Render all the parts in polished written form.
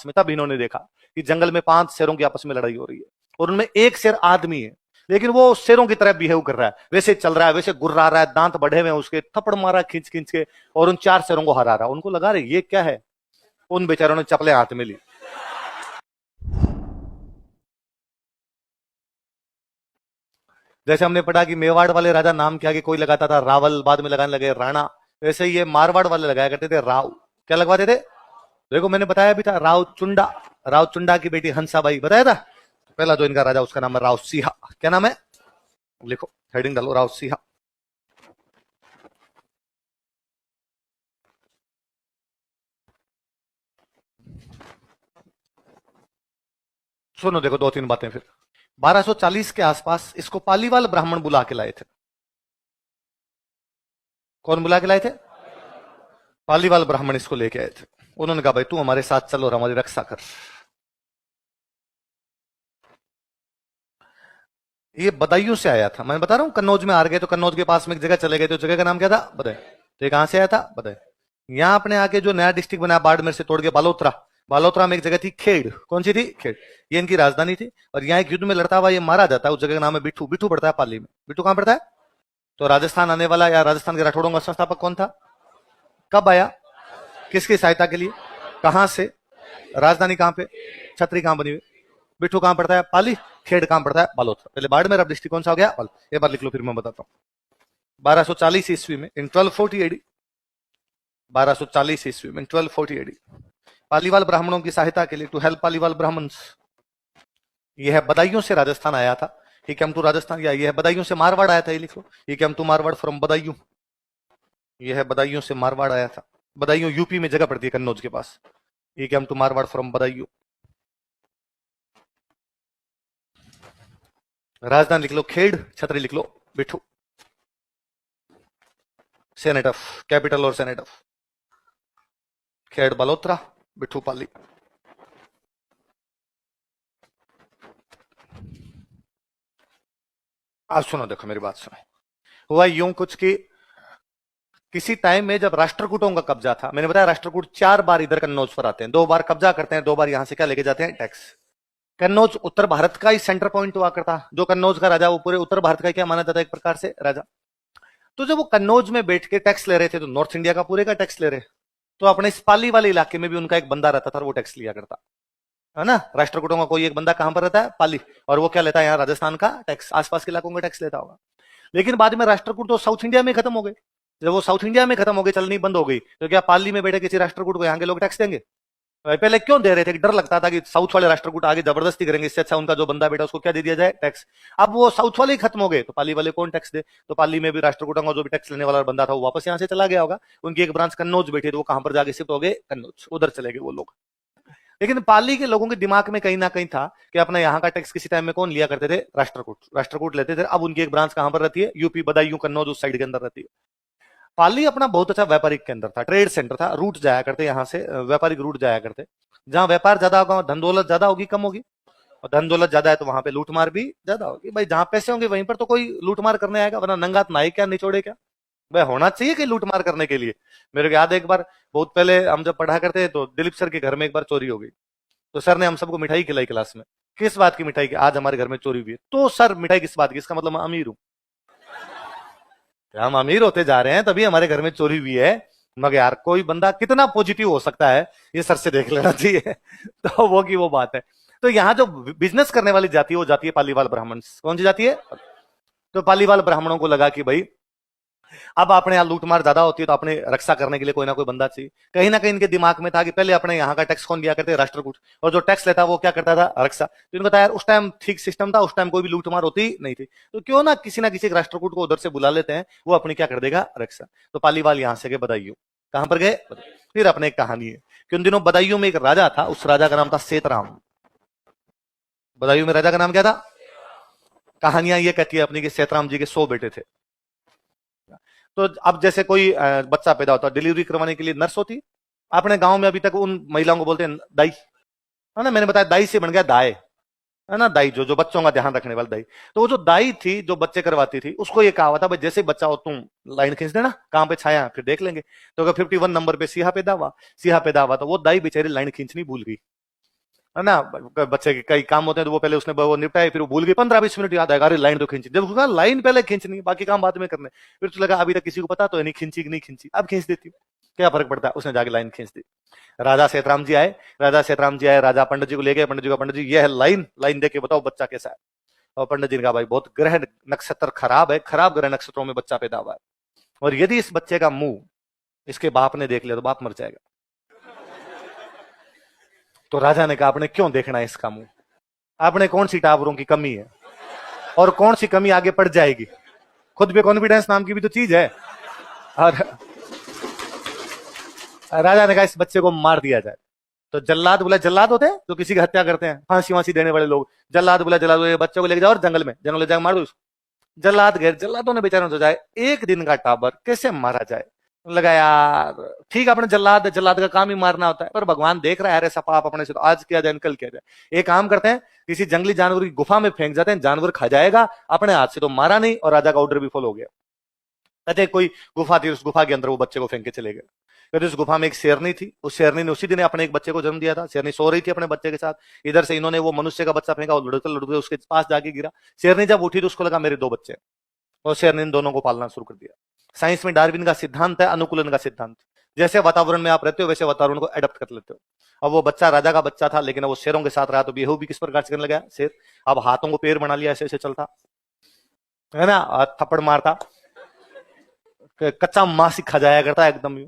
में, तब इन्होंने देखा कि जंगल में 5 शेरों की आपस में लड़ाई हो रही है और उनमें एक शेर आदमी है, लेकिन वो शेरों की तरह बिहेव कर रहा है, वैसे चल रहा है, वैसे गुर्रा रहा है, दांत बढ़े हुए हैं उसके, थप्पड़ मारा खींच खींच के और उन 4 शेरों को हरा रहा। उनको लगा रहे ये क्या है, उन बेचारों ने चपले हाथ में ली। जैसे हमने पढ़ा कि मेवाड़ वाले राजा नाम के आगे कोई लगाता था रावल, बाद में लगाने लगे राणा, वैसे ये मारवाड़ वाले लगाया करते थे राव। क्या लगवाते थे? देखो मैंने बताया भी था, राव चुंडा, राव चुंडा की बेटी हंसाबाई बताया था। पहला जो इनका राजा उसका नाम है राव सिंहा। क्या नाम है? लिखो, हेडिंग डालो, राव सिंहा। सुनो देखो 2-3 बातें फिर। 1240 के आसपास इसको पालीवाल ब्राह्मण बुला के लाए थे। कौन बुला के लाए थे? पालीवाल ब्राह्मण इसको लेके आए थे। उन्होंने कहा भाई तू हमारे साथ चलो और हमारी रक्षा कर। ये बदायूं से आया था, मैं बता रहा हूं, कन्नौज में हार गए तो कन्नौज के पास में एक जगह चले गए, तो जगह का नाम क्या था? बदायूं। तो कहां से आया था? बदायूं। यहां अपने आके जो नया डिस्ट्रिक्ट बना बाड़मेर से तोड़ के बालोतरा, बालोतरा में एक जगह थी खेड़। कौन सी थी? खेड़। ये इनकी राजधानी थी और यहाँ एक युद्ध में लड़ता हुआ ये मारा जाता है। उस जगह का नाम है बिठू। बिठू पड़ता है पाली में। बिठू कहां पड़ता है? तो राजस्थान आने वाला या राजस्थान के राठौड़ों का संस्थापक कौन था? कब आया? किसकी सहायता के लिए? कहां से? राजधानी कहां पे? छतरी कहां बनी हुई? बिठू कहां पड़ता है? पाली। खेड़ कहां पड़ता है? बालोतरा। पहले बाड़मेर, अब डिस्ट्रिक्ट कौन सा हो गया? पाली। एक बार लिख लो फिर मैं बताता हूं। 1240 ईस्वी में, इन 1240 एडी, 1240 ईस्वी में, 1240 एडी, पालीवाल ब्राह्मणों की सहायता के लिए, टू हेल्प पालीवाल ब्राह्मण्स, यह है बदायूं से राजस्थान आया था। ही केम टू राजस्थान, या यह है बदायूं से मारवाड़ आया था। ये लिख लो, he came to Marwar from Badaun. यह है बदायूं से मारवाड़ आया था। बदायूं यूपी में जगह पड़ती है कन्नौज के पास। He came to Marwar from Badaun. राजधानी लिख लो खेड़, छतरी लिख लो बिठू। सेनेट ऑफ, कैपिटल और सेनेट ऑफ, खेड़ बलोत्रा, बिठू पाली। आज सुनो, देखो मेरी बात सुनो। हुआ यूं कुछ कि किसी टाइम में जब राष्ट्रकूटों का कब्जा था, मैंने बताया राष्ट्रकूट 4 बार इधर कन्नौज पर आते हैं, 2 बार कब्जा करते हैं, 2 बार यहां से क्या लेके जाते हैं? टैक्स। कन्नौज उत्तर भारत का ही सेंटर पॉइंट हुआ करता। जो कन्नौज का राजा वो पूरे उत्तर भारत का क्या माना जाता है? एक प्रकार से राजा। तो जब वो कन्नौज में बैठ के टैक्स ले रहे थे तो नॉर्थ इंडिया का पूरे का टैक्स ले रहे, तो अपने इस पाली वाले इलाके में भी उनका एक बंदा रहता था और वो टैक्स लिया करता है ना। राष्ट्रकूटों का कोई एक बंदा कहां पर रहता है? पाली। और वो क्या लेता है? यहाँ राजस्थान का टैक्स, आसपास के इलाकों का टैक्स लेता होगा। लेकिन बाद में राष्ट्रकूट तो साउथ इंडिया में खत्म हो गए। जब वो साउथ इंडिया में खत्म हो गई, चलनी बंद हो गई, तो क्या पाली में बैठे किसी राष्ट्रकूट को यहाँ के लोग टैक्स देंगे? पहले क्यों दे रहे थे? डर लगता था कि साउथ वाले राष्ट्रकूट आगे जबरदस्ती करेंगे, इससे अच्छा उनका जो बंदा बेटा उसको क्या दे दिया जाए? टैक्स। अब वो साउथ वाले ही खत्म हो गए तो पाली वाले कौन टैक्स दे? तो पाली में भी राष्ट्रकूटों का जो भी टैक्स लेने वाला बंदा था वो वापस यहाँ से चला गया होगा। उनकी एक ब्रांच कन्नौज बैठी, तो वो कहां पर जाके शिफ्ट हो गए? कन्नौज, उधर चले गए वो लोग। लेकिन पाली के लोगों के दिमाग में कहीं ना कहीं था कि अपना यहाँ का टैक्स किसी टाइम में कौन लिया करते थे? राष्ट्रकूट। राष्ट्रकूट लेते थे। अब उनकी एक ब्रांच कहां पर रहती है? यूपी, बदायूं, कन्नौज उस साइड के अंदर रहती है। पाली अपना बहुत अच्छा व्यापारिक केंद्र था, ट्रेड सेंटर था, रूट जाया करते यहाँ से, व्यापारिक रूट जाया करते। जहां व्यापार ज्यादा होगा धन दौलत ज्यादा होगी, कम होगी? और धन दौलत ज्यादा है तो वहां पे लूटमार भी ज्यादा होगी। भाई जहां पैसे होंगे वहीं पर तो कोई लूटमार करने आएगा, वरना नंगात नाई क्या निचोड़े क्या? भाई होना चाहिए कि लूटमार करने के लिए। मेरे को याद है एक बार बहुत पहले हम जब पढ़ा करते तो दिलीप सर के घर में एक बार चोरी हो गई। तो सर ने हम सबको मिठाई खिलाई क्लास में। किस बात की मिठाई? की आज हमारे घर में चोरी हुई है। तो सर मिठाई किस बात की? इसका मतलब मैं अमीर हूं। हम अमीर होते जा रहे हैं तभी हमारे घर में चोरी हुई है। मगर यार कोई बंदा कितना पॉजिटिव हो सकता है ये सर से देख लेना चाहिए। तो वो की वो बात है। तो यहाँ जो बिजनेस करने वाली जाति है वो जाती है पालीवाल ब्राह्मण। कौन सी जाती है? तो पालीवाल ब्राह्मणों को लगा कि भाई अब अपने यहाँ लूटमार ज्यादा होती है तो अपने रक्षा करने के लिए कोई ना कोई बंदा चाहिए। कहीं ना कहीं इनके दिमाग में था कि पहले अपने यहाँ का टैक्स कौन दिया करते? राष्ट्रकूट। और जो टैक्स लेता वो क्या करता था? रक्षा। तो इनको बताया यार उस टाइम ठीक सिस्टम था, उस टाइम कोई भी लूटमार होती नहीं थी, तो क्यों ना किसी एक राष्ट्रकूट को उधर से बुला लेते हैं, वो अपनी क्या कर देगा? रक्षा। तो पालीवाल यहाँ से गए बदायूं। कहां पर गए? फिर अपने एक कहानी है कि उन दिनों बदायूं में एक राजा था, उस राजा का नाम था सेतराम। बदायूं में राजा का नाम क्या था? कहानियां ये कहती है अपनी कि सेतराम जी के 100 बेटे थे। तो अब जैसे कोई बच्चा पैदा होता है, डिलीवरी करवाने के लिए नर्स होती। अपने गांव में अभी तक उन महिलाओं को बोलते हैं दाई, है ना। मैंने बताया दाई से बन गया दाए, है ना। दाई जो बच्चों का ध्यान रखने वाली दाई। तो वो जो दाई थी जो बच्चे करवाती थी, उसको ये कहा हुआ था भाई जैसे बच्चा हो तुम लाइन खींच देना, कहां पे छाया फिर देख लेंगे। तो अगर 51 नंबर पे सिहा पैदा हुआ, सिहा पैदा हुआ, तो वो दाई बेचारी लाइन खींचनी भूल गई। है ना। बच्चे के कई काम होते हैं तो वो पहले उसने वो निपटाए, फिर वो भूल गई, 15-20 मिनट याद आएगा, अरे लाइन तो खींची, जब उसका लाइन पहले खींचनी, बाकी काम बाद में करने। फिर तो लगा अभी तक किसी को पता तो नहीं खींची कि नहीं खींची, अब खींच देती हूँ, क्या फर्क पड़ता है। उसने जाके लाइन खींच दी। राजा सेतराम जी आए, राजा सेतराम जी आए, राजा पंडित जी को ले गए, पंडित जी को, पंडित जी ये है लाइन, लाइन देख के बताओ बच्चा कैसा है। और पंडित जी ने कहा भाई बहुत ग्रह नक्षत्र खराब है, खराब ग्रह नक्षत्रों में बच्चा पैदा हुआ है, और यदि इस बच्चे का मुंह इसके बाप ने देख लिया तो बाप मर जाएगा। तो राजा ने कहा आपने क्यों देखना है इसका मुंह, आपने कौन सी टावरों की कमी है और कौन सी कमी आगे पड़ जाएगी, खुद पे कॉन्फिडेंस नाम की भी तो चीज है। और राजा ने कहा इस बच्चे को मार दिया जाए। तो जल्लाद बोला, जल्लाद होते हैं जो किसी की हत्या करते हैं, फांसी वांसी देने वाले लोग, जल्लाद बोला जल्लाद बच्चों को लेके जाओ और जंगल में जाकर मार दो इसको। जल्लाद गए, जल्लादों ने बेचारों ने सोचा एक दिन का टाबर कैसे मारा जाए। लगा यार ठीक है, अपने जल्लाद, जल्लाद का काम ही मारना होता है, पर भगवान देख रहा है अरे सपाप अपने से तो आज किया जाए कल किया जाए। एक काम करते हैं किसी जंगली जानवर की गुफा में फेंक जाते हैं, जानवर खा जाएगा, अपने हाथ से तो मारा नहीं और राजा का ऑर्डर भी फॉलो हो गया। कहते कोई गुफा थी, उस गुफा के अंदर वो बच्चे को फेंक के चले गए। कहते उस गुफा में एक शेरनी थी, उस शेरनी ने उसी दिन अपने एक बच्चे को जन्म दिया था। शेरनी सो रही थी अपने बच्चे के साथ, इधर से इन्होंने वो मनुष्य का बच्चा फेंका, लुढ़कते लुढ़कते उसके पास जाके गिरा। शेरनी जब उठी तो उसको लगा मेरे 2 बच्चे, और शेरनी ने दोनों को पालना शुरू कर दिया। साइंस में डार्विन का सिद्धांत है, अनुकूलन का सिद्धांत। जैसे वातावरण में आप रहते हो वैसे वातावरण को एडप्ट कर लेते हो। अब वो बच्चा राजा का बच्चा था, लेकिन वो शेरों के साथ रहा तो बेहू भी किस प्रकार से करने लगा शेर। अब हाथों को पैर बना लिया, ऐसे ऐसे चलता है ना, थप्पड़ मारता, कच्चा मांस खा जाया करता एकदम।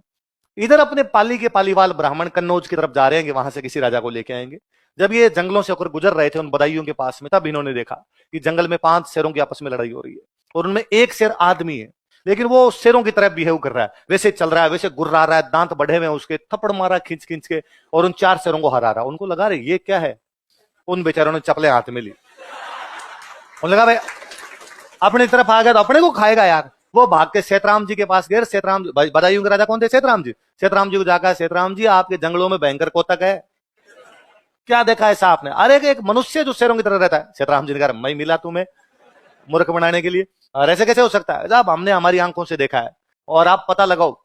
इधर अपने पाली के पालीवाल ब्राह्मण कन्नौज की तरफ जा रहे हैं कि वहां से किसी राजा को लेके आएंगे। जब ये जंगलों से होकर गुजर रहे थे उन बदायूं के पास में, तब इन्होंने देखा कि जंगल में 5 शेरों की आपस में लड़ाई हो रही है, और उनमें एक शेर आदमी है, लेकिन वो शेरों की तरह बिहेव कर रहा है, वैसे चल रहा है, वैसे गुर्रा रहा है, दांत बढ़े हुए हैं उसके, थप्पड़ मारा खींच खींच के, और उन 4 शेरों को हरा रहा। उनको लगा रहे ये क्या है, उन बेचारों ने चपले हाथ में ली, उन्हें लगा भाई अपनी तरफ आ गया तो अपने को खाएगा यार। वो भाग के सेतराम जी के पास गए। सेतराम बदायूं के राजा कौन थे, सेतराम जी। सेतराम जी को जाकर, सेतराम जी आपके जंगलों में भयंकर कोतक है, क्या देखा ऐसा आपने। अरे एक मनुष्य जो शेरों की तरह रहता है। सेतराम जी ने कहा मैं मिला तुम्हें मूर्ख बनाने के लिए, और ऐसे कैसे हो सकता है, साहब हमने हमारी आंखों से देखा है और आप पता लगाओ।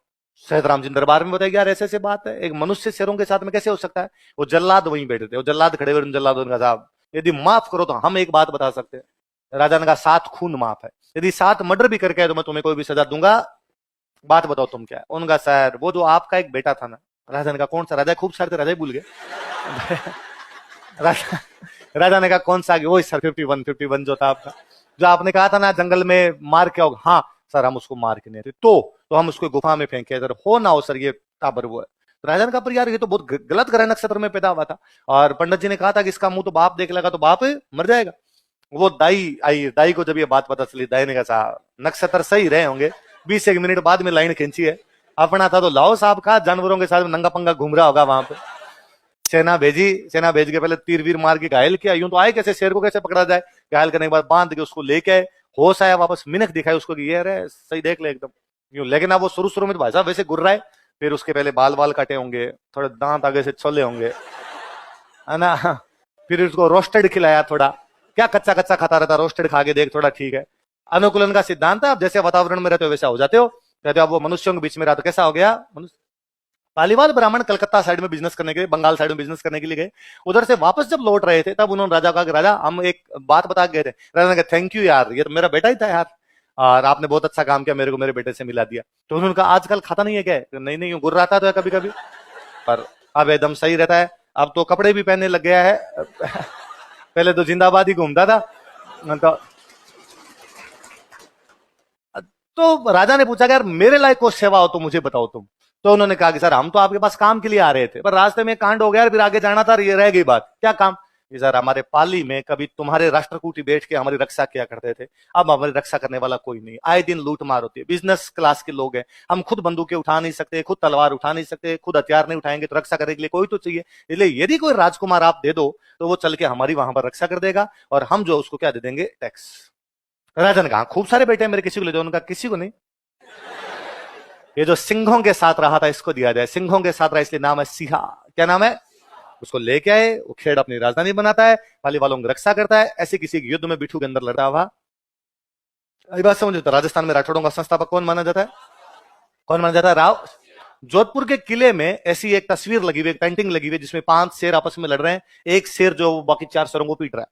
सेतराम जी दरबार में बताया यार ऐसे ऐसे बात है, एक मनुष्य शेरों के साथ में कैसे हो सकता है। वो जल्लाद वहीं बैठे थे, वो जल्लाद खड़े हुए, जल्लाद ने कहा साहब यदि माफ करो तो हम एक बात बता सकते हैं। राजा ने कहा 7 खून माफ है, यदि 7 मर्डर भी करके तो मैं तुम्हें कोई भी सजा दूंगा, बात बताओ तुम क्या है। उनका सर वो जो आपका एक बेटा था ना। राजा ने कहा कौन सा, राजा खूब सारे थे, राजा भूल गए। राजा राजा ने कहा कौन सा, वही सर 51 जो था आपका, जो आपने कहा था ना जंगल में मार के आओ। हाँ सर हम उसको मार के नहीं थे, तो हम उसको गुफा में फेंके, सर हो ना हो सर ये टाबर वो है। तो राजा ने कहा पर यार ये तो बहुत गलत ग्रह नक्षत्र में पैदा हुआ था, और पंडित जी ने कहा था कि इसका मुंह तो बाप देख लेगा तो बाप मर जाएगा। वो दाई आई, दाई को जब ये बात पता चली, दाई ने कहा साहब नक्षत्र सही रहे होंगे, 20 मिनट बाद में लाइन खींची है, अपना था तो लाओ साहब का, जानवरों के साथ नंगा पंगा घूम रहा होगा वहां पे। सेना भेजी, सेना भेज के पहले तीर वीर मार के घायल किया। यूं तो आए कैसे, शेर को कैसे पकड़ा जाए, घायल करने के बाद बांध के उसको लेके आए, होश आया वापस, मिनख दिखाई उसको कि ये रे सही देख ले एकदम यूं। लेकिन अब वो शुरू में तो भाई साहब वैसे गुर्रा है, फिर उसके पहले बाल बाल काटे होंगे, थोड़े दांत आगे से छोले होंगे, है ना। फिर उसको रोस्टेड खिलाया, थोड़ा क्या कच्चा कच्चा खाता रहता, रोस्टेड खा के देख थोड़ा ठीक है। अनुकूलन का सिद्धांत है, आप जैसे वातावरण में रहते हो वैसा हो जाते हो। कहते हो अब वो मनुष्यों के बीच में रहा तो कैसा हो गया मनुष्य। पालीवाल ब्राह्मण कलकत्ता साइड में बिजनेस करने के लिए, बंगाल साइड में बिजनेस करने के लिए गए। उधर से वापस जब लौट रहे थे तब उन्होंने राजा कहा कि राजा हम एक बात बता गए थे। राजा ने कहा थैंक यू यार, ये तो मेरा बेटा ही था यार, और आपने बहुत अच्छा काम किया, मेरे को मेरे बेटे से मिला दिया। तो उन्होंने कहा आजकल खाता नहीं है क्या, नहीं नहीं गुर्राता तो है कभी कभी, पर अब एकदम सही रहता है, अब तो कपड़े भी पहनने लग गया है। पहले तो जिंदाबाद ही घूमता था। तो राजा ने पूछा कि यार मेरे लायक कोई सेवा हो तो मुझे बताओ तुम। तो उन्होंने कहा कि सर हम तो आपके पास काम के लिए आ रहे थे, पर रास्ते में कांड हो गया, फिर आगे जाना था, ये रह गई बात। क्या काम, सर हमारे पाली में कभी तुम्हारे राष्ट्रकूटी बैठ के हमारी रक्षा किया करते थे, अब हमारी रक्षा करने वाला कोई नहीं, आए दिन लूट मार होती है, बिजनेस क्लास के लोग हैं, हम खुद बंदूकें उठा नहीं सकते, खुद तलवार उठा नहीं सकते, खुद हथियार नहीं उठाएंगे, तो रक्षा करने के लिए कोई तो चाहिए। इसलिए यदि कोई राजकुमार आप दे दो तो वो चल के हमारी वहां पर रक्षा कर देगा, और हम जो उसको क्या दे देंगे, टैक्स। राजा ने कहा खूब सारे बेटे मेरे, किसी को ले दो। उनका किसी को नहीं, ये जो सिंहों के साथ रहा था इसको दिया जाए, सिंहों के साथ रहा इसलिए नाम है सिंहा। क्या नाम है, उसको लेके आए, वो खेड़ अपनी राजधानी बनाता है, पाली वालों की रक्षा करता है। ऐसे किसी युद्ध में बिठू के अंदर लड़ा हुआ। बात समझो, तो राजस्थान में राठौड़ों का संस्थापक कौन माना जाता है, कौन माना जाता है, राव जोधपुर के किले में ऐसी एक तस्वीर लगी हुई, एक पेंटिंग लगी हुई जिसमें 5 शेर आपस में लड़ रहे हैं, एक शेर जो बाकी 4 शेरों को पीट रहा है।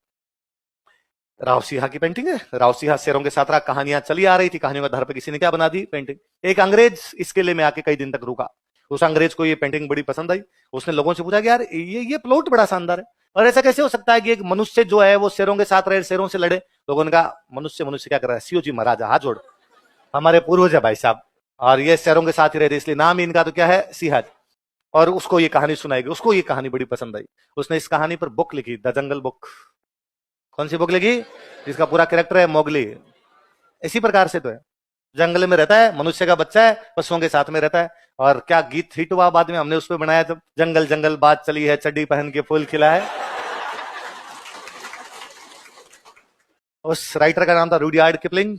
राव सिंह की पेंटिंग है, राव सिंह शेरों के साथ रहा, कहानियां चली आ रही थी, कहानियों के आधार पर किसी ने क्या बना दी, पेंटिंग। एक अंग्रेज इस किले में आके कई दिन तक रुका, उस अंग्रेज को ये पेंटिंग बड़ी पसंद आई। उसने लोगों से पूछा कि यार ये प्लॉट बड़ा शानदार है, और ऐसा कैसे हो सकता है कि एक मनुष्य जो है वो शेरों के साथ रहे, शेरों से लड़े। लोगों ने कहा मनुष्य मनुष्य क्या कर रहा है, सीओ जी महाराजा हाथ जोड़, हमारे पूर्वज है भाई साहब, और ये शेरों के साथ ही रहते, इसलिए नाम इनका तो क्या है, सिंहज। और उसको ये कहानी सुनाई गई, उसको ये कहानी बड़ी पसंद आई। उसने इस कहानी पर बुक लिखी, द जंगल बुक। कौन सी बुक लिखी, जिसका पूरा कैरेक्टर है मोगली। इसी प्रकार से तो है, जंगल में रहता है, मनुष्य का बच्चा है, पशुओं के साथ में रहता है। और क्या गीत हिट हुआ बाद में, हमने उस पर बनाया, तो जंगल जंगल बात चली है, चड्डी पहन के फूल खिला है। उस राइटर का नाम था रुडयार्ड किपलिंग,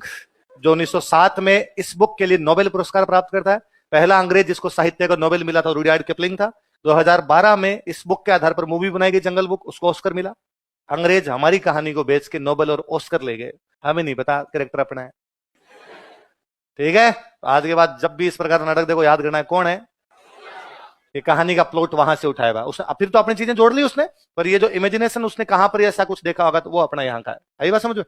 जो 1907 में इस बुक के लिए नोबेल पुरस्कार प्राप्त करता है। पहला अंग्रेज जिसको साहित्य का नोबेल मिला था रुडयार्ड किपलिंग था। 2012 में इस बुक के आधार पर मूवी बनाई गई जंगल बुक, उसको ऑस्कर मिला। अंग्रेज हमारी कहानी को बेच के नोबेल और ऑस्कर ले गए, हमें नहीं पता कैरेक्टर अपना है। ठीक है, आज के बाद जब भी इस प्रकार नाटक देखो, याद करना है कौन है, ये कहानी का प्लॉट वहां से उठाएगा उसने। फिर तो अपनी चीजें जोड़ ली उसने, पर ये जो इमेजिनेशन उसने कहां पर ऐसा कुछ देखा होगा, तो वो अपना यहाँ का है। आई बात समझो।